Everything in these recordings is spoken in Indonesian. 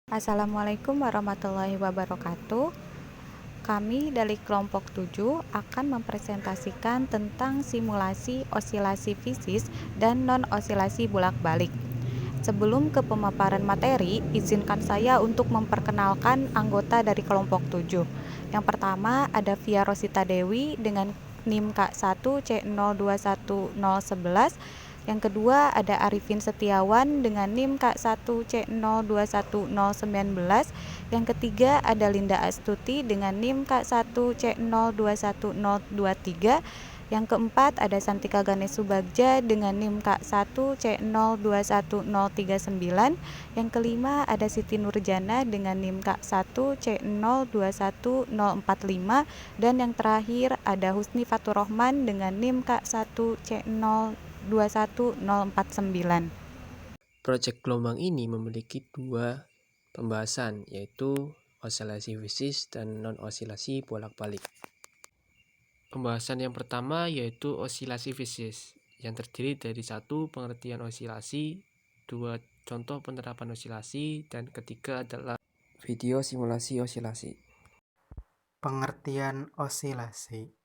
Assalamualaikum warahmatullahi wabarakatuh. Kami dari kelompok 7 akan mempresentasikan tentang simulasi osilasi fisis dan non-osilasi bolak-balik. Sebelum ke pemaparan materi, izinkan saya untuk memperkenalkan anggota dari kelompok 7. Yang pertama ada Via Rosita Dewi dengan NIM K1C021011. Yang kedua ada Arifin Setiawan dengan NIM K1C021019. Yang ketiga ada Linda Astuti dengan NIM K1C021023. Yang keempat ada Santika Ganesh Subagja dengan NIM K1C021039. Yang kelima ada Siti Nurjana dengan NIM K1C021045. Dan yang terakhir ada Husni Faturrahman dengan NIM K1C021049. Proyek gelombang ini memiliki dua pembahasan, yaitu osilasi fisis dan non-osilasi bolak-balik. Pembahasan yang pertama yaitu osilasi fisis, yang terdiri dari satu pengertian osilasi, dua contoh penerapan osilasi, dan ketiga adalah video simulasi osilasi. Pengertian osilasi.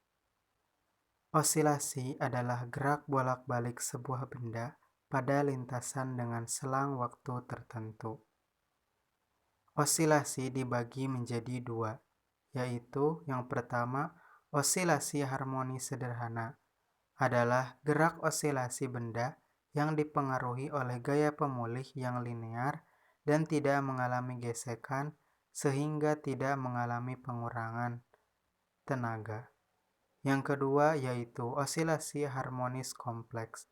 Osilasi adalah gerak bolak-balik sebuah benda pada lintasan dengan selang waktu tertentu. Osilasi dibagi menjadi dua, yaitu yang pertama, osilasi harmonis sederhana adalah gerak osilasi benda yang dipengaruhi oleh gaya pemulih yang linear dan tidak mengalami gesekan sehingga tidak mengalami pengurangan tenaga. Yang kedua yaitu osilasi harmonis kompleks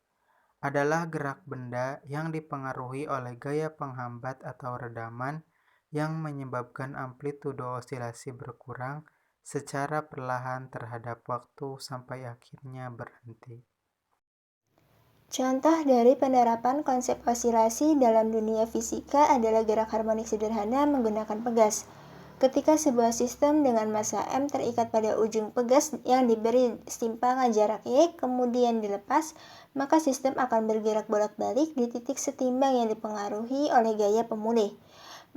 adalah gerak benda yang dipengaruhi oleh gaya penghambat atau redaman yang menyebabkan amplitudo osilasi berkurang secara perlahan terhadap waktu sampai akhirnya berhenti. Contoh dari penerapan konsep osilasi dalam dunia fisika adalah gerak harmonik sederhana menggunakan pegas. Ketika sebuah sistem dengan massa M terikat pada ujung pegas yang diberi setimpangan jarak Y, kemudian dilepas, maka sistem akan bergerak bolak-balik di titik setimbang yang dipengaruhi oleh gaya pemulih.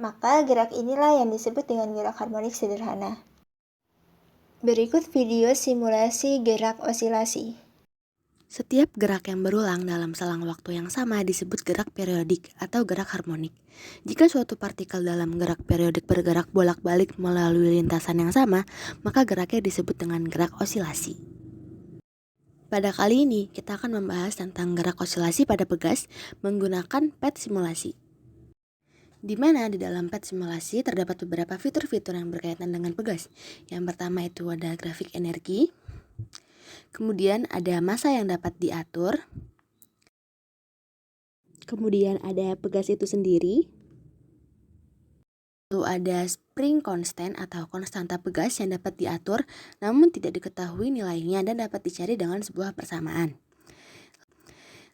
Maka gerak inilah yang disebut dengan gerak harmonik sederhana. Berikut video simulasi gerak osilasi. Setiap gerak yang berulang dalam selang waktu yang sama disebut gerak periodik atau gerak harmonik. Jika suatu partikel dalam gerak periodik bergerak bolak-balik melalui lintasan yang sama, maka geraknya disebut dengan gerak osilasi. Pada kali ini, kita akan membahas tentang gerak osilasi pada pegas menggunakan PET simulasi. Di mana di dalam PET simulasi terdapat beberapa fitur-fitur yang berkaitan dengan pegas. Yang pertama itu ada grafik energi. Kemudian ada massa yang dapat diatur. Kemudian ada pegas itu sendiri. Lalu ada spring constant atau konstanta pegas yang dapat diatur namun tidak diketahui nilainya dan dapat dicari dengan sebuah persamaan.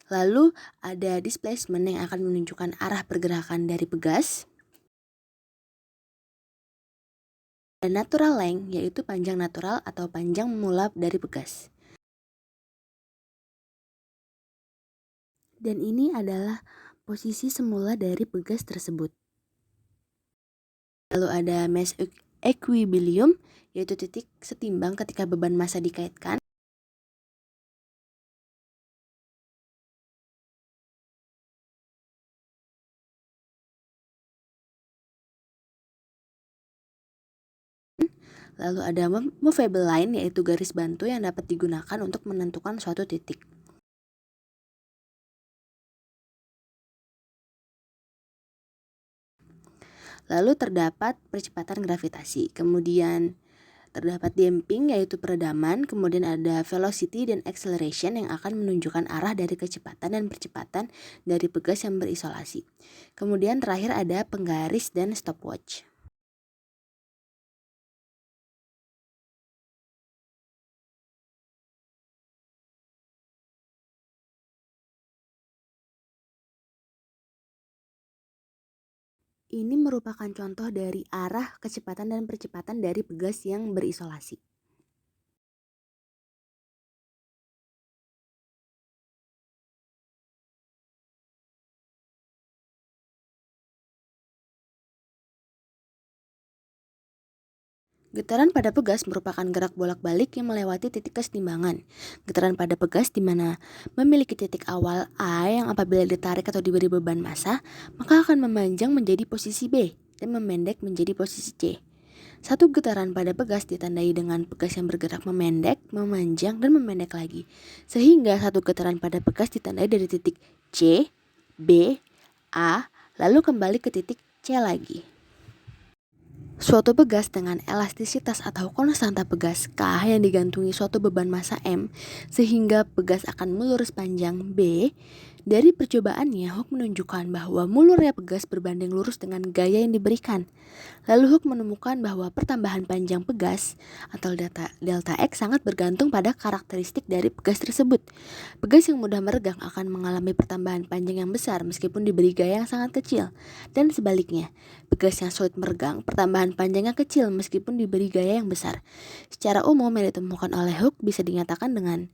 Lalu ada displacement yang akan menunjukkan arah pergerakan dari pegas. Dan natural length yaitu panjang natural atau panjang mula dari pegas. Dan ini adalah posisi semula dari pegas tersebut. Lalu ada mass equilibrium, yaitu titik setimbang ketika beban massa dikaitkan. Lalu ada movable line, yaitu garis bantu yang dapat digunakan untuk menentukan suatu titik. Lalu terdapat percepatan gravitasi, kemudian terdapat damping yaitu peredaman, kemudian ada velocity dan acceleration yang akan menunjukkan arah dari kecepatan dan percepatan dari pegas yang berisolasi. Kemudian terakhir ada penggaris dan stopwatch. Ini merupakan contoh dari arah, kecepatan, dan percepatan dari pegas yang berisolasi. Getaran pada pegas merupakan gerak bolak-balik yang melewati titik kesetimbangan. Getaran pada pegas di mana memiliki titik awal A yang apabila ditarik atau diberi beban massa, maka akan memanjang menjadi posisi B dan memendek menjadi posisi C. Satu getaran pada pegas ditandai dengan pegas yang bergerak memendek, memanjang, dan memendek lagi. Sehingga satu getaran pada pegas ditandai dari titik C, B, A, lalu kembali ke titik C lagi. Suatu pegas dengan elastisitas atau konstanta pegas K yang digantungi suatu beban massa M sehingga pegas akan melurus panjang B. Dari percobaannya, Hooke menunjukkan bahwa mulurnya pegas berbanding lurus dengan gaya yang diberikan. Lalu Hooke menemukan bahwa pertambahan panjang pegas atau delta X sangat bergantung pada karakteristik dari pegas tersebut. Pegas yang mudah meregang akan mengalami pertambahan panjang yang besar meskipun diberi gaya yang sangat kecil. Dan sebaliknya, pegas yang sulit meregang, pertambahan panjangnya kecil meskipun diberi gaya yang besar. Secara umum yang ditemukan oleh Hooke bisa dinyatakan dengan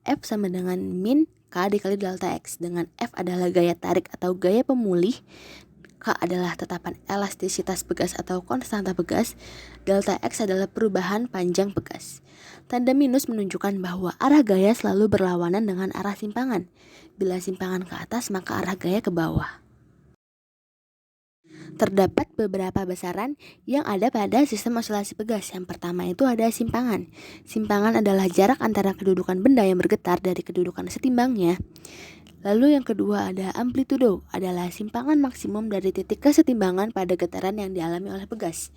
F sama dengan min K dikali delta X, dengan F adalah gaya tarik atau gaya pemulih, K adalah tetapan elastisitas pegas atau konstanta pegas, delta X adalah perubahan panjang pegas. Tanda minus menunjukkan bahwa arah gaya selalu berlawanan dengan arah simpangan. Bila simpangan ke atas, maka arah gaya ke bawah. Terdapat beberapa besaran yang ada pada sistem osilasi pegas. Yang pertama itu ada simpangan. Simpangan adalah jarak antara kedudukan benda yang bergetar dari kedudukan setimbangnya. Lalu yang kedua ada amplitudo, adalah simpangan maksimum dari titik kesetimbangan pada getaran yang dialami oleh pegas.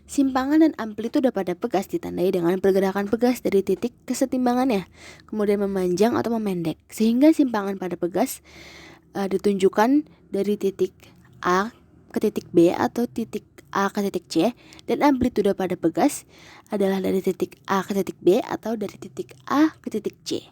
Simpangan dan amplitudo pada pegas ditandai dengan pergerakan pegas dari titik kesetimbangannya, kemudian memanjang atau memendek, sehingga simpangan pada pegas ditunjukkan dari titik A ke titik B atau titik A ke titik C, dan amplitudo pada pegas adalah dari titik A ke titik B atau dari titik A ke titik C.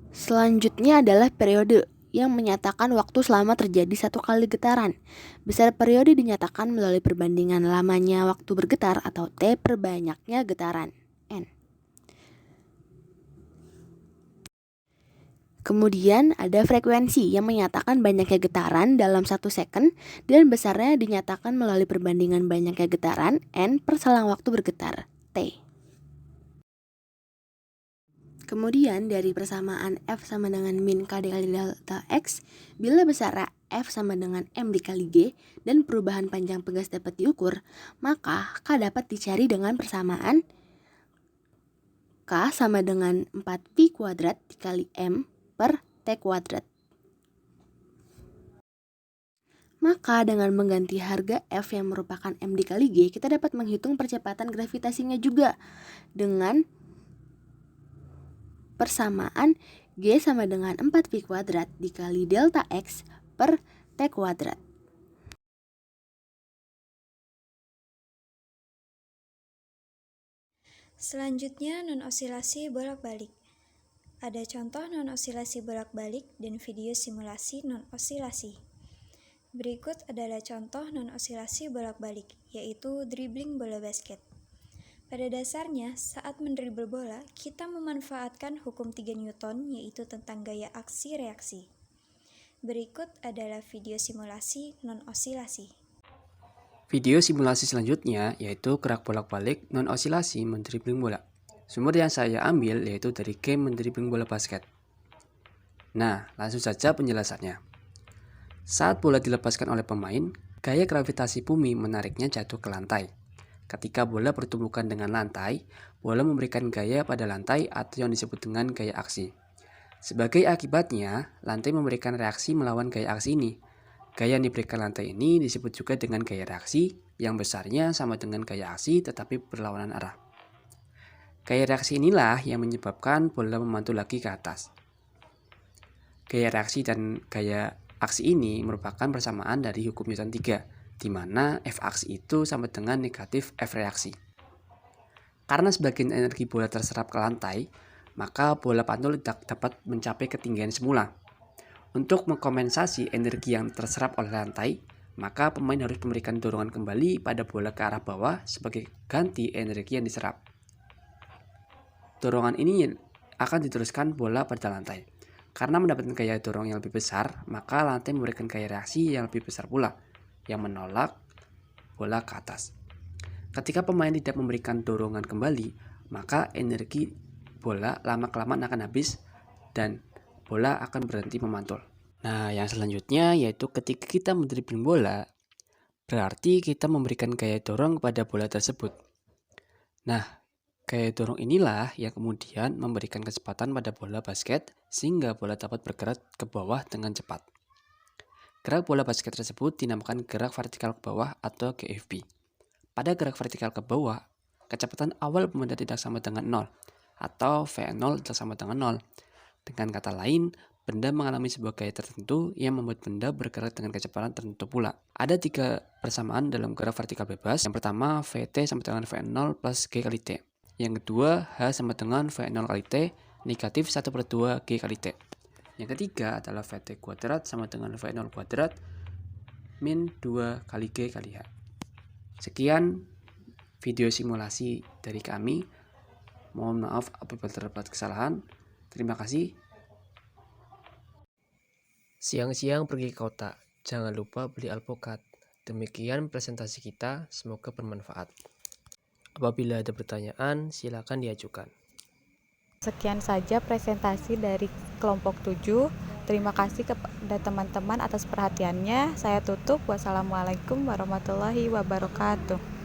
Selanjutnya adalah periode yang menyatakan waktu selama terjadi satu kali getaran. Besar periode dinyatakan melalui perbandingan lamanya waktu bergetar atau T per banyaknya getaran N. Kemudian ada frekuensi yang menyatakan banyaknya getaran dalam 1 second dan besarnya dinyatakan melalui perbandingan banyaknya getaran N per selang waktu bergetar T. Kemudian dari persamaan F sama dengan min K dikali delta X, bila besar F sama dengan M dikali G dan perubahan panjang pegas dapat diukur, maka K dapat dicari dengan persamaan K sama dengan 4pi kuadrat dikali M per T kuadrat. Maka dengan mengganti harga F yang merupakan M dikali G, kita dapat menghitung percepatan gravitasinya juga dengan persamaan G sama dengan 4pi kuadrat dikali delta X per T kuadrat. Selanjutnya non-osilasi bolak-balik. Ada contoh non-osilasi bolak-balik dan video simulasi non-osilasi. Berikut adalah contoh non-osilasi bolak-balik, yaitu dribbling bola basket. Pada dasarnya, saat mendribble bola, kita memanfaatkan hukum 3 Newton, yaitu tentang gaya aksi-reaksi. Berikut adalah video simulasi non-osilasi. Video simulasi selanjutnya yaitu gerak bolak-balik non-osilasi mendribling bola. Sumber yang saya ambil yaitu dari game mendribling bola basket. Nah, langsung saja penjelasannya. Saat bola dilepaskan oleh pemain, gaya gravitasi bumi menariknya jatuh ke lantai. Ketika bola bertumbukan dengan lantai, bola memberikan gaya pada lantai atau yang disebut dengan gaya aksi. Sebagai akibatnya, lantai memberikan reaksi melawan gaya aksi ini. Gaya yang diberikan lantai ini disebut juga dengan gaya reaksi, yang besarnya sama dengan gaya aksi tetapi berlawanan arah. Gaya reaksi inilah yang menyebabkan bola memantul lagi ke atas. Gaya reaksi dan gaya aksi ini merupakan persamaan dari hukum Newton 3. Di mana F aksi itu sama dengan negatif F reaksi. Karena sebagian energi bola terserap ke lantai, maka bola pantul tidak dapat mencapai ketinggian semula. Untuk mengkompensasi energi yang terserap oleh lantai, maka pemain harus memberikan dorongan kembali pada bola ke arah bawah sebagai ganti energi yang diserap. Dorongan ini akan diteruskan bola pada lantai. Karena mendapatkan gaya dorong yang lebih besar, maka lantai memberikan gaya reaksi yang lebih besar pula, yang menolak bola ke atas. Ketika pemain tidak memberikan dorongan kembali, maka energi bola lama-kelamaan akan habis dan bola akan berhenti memantul. Nah, yang selanjutnya yaitu ketika kita mendribbling bola, berarti kita memberikan gaya dorong kepada bola tersebut. Nah, gaya dorong inilah yang kemudian memberikan kecepatan pada bola basket sehingga bola dapat bergerak ke bawah dengan cepat. Gerak bola basket tersebut dinamakan gerak vertikal ke bawah atau GFB. Pada gerak vertikal ke bawah, kecepatan awal benda tidak sama dengan 0 atau V0 tidak sama dengan 0. Dengan kata lain, benda mengalami sebuah gaya tertentu yang membuat benda bergerak dengan kecepatan tertentu pula. Ada 3 persamaan dalam gerak vertikal bebas. Yang pertama, Vt sama dengan V0 plus G kali T. Yang kedua, H sama dengan V0 kali T negatif 1/2 G kali T. Yang ketiga adalah Vt kuadrat sama dengan V0 kuadrat min 2 kali G kali H. Sekian video simulasi dari kami. Mohon maaf apabila terdapat kesalahan. Terima kasih. Siang-siang pergi ke kota, jangan lupa beli alpukat. Demikian presentasi kita, semoga bermanfaat. Apabila ada pertanyaan, silakan diajukan. Sekian saja presentasi dari kelompok 7. Terima kasih kepada teman-teman atas perhatiannya. Saya tutup. Wassalamualaikum warahmatullahi wabarakatuh.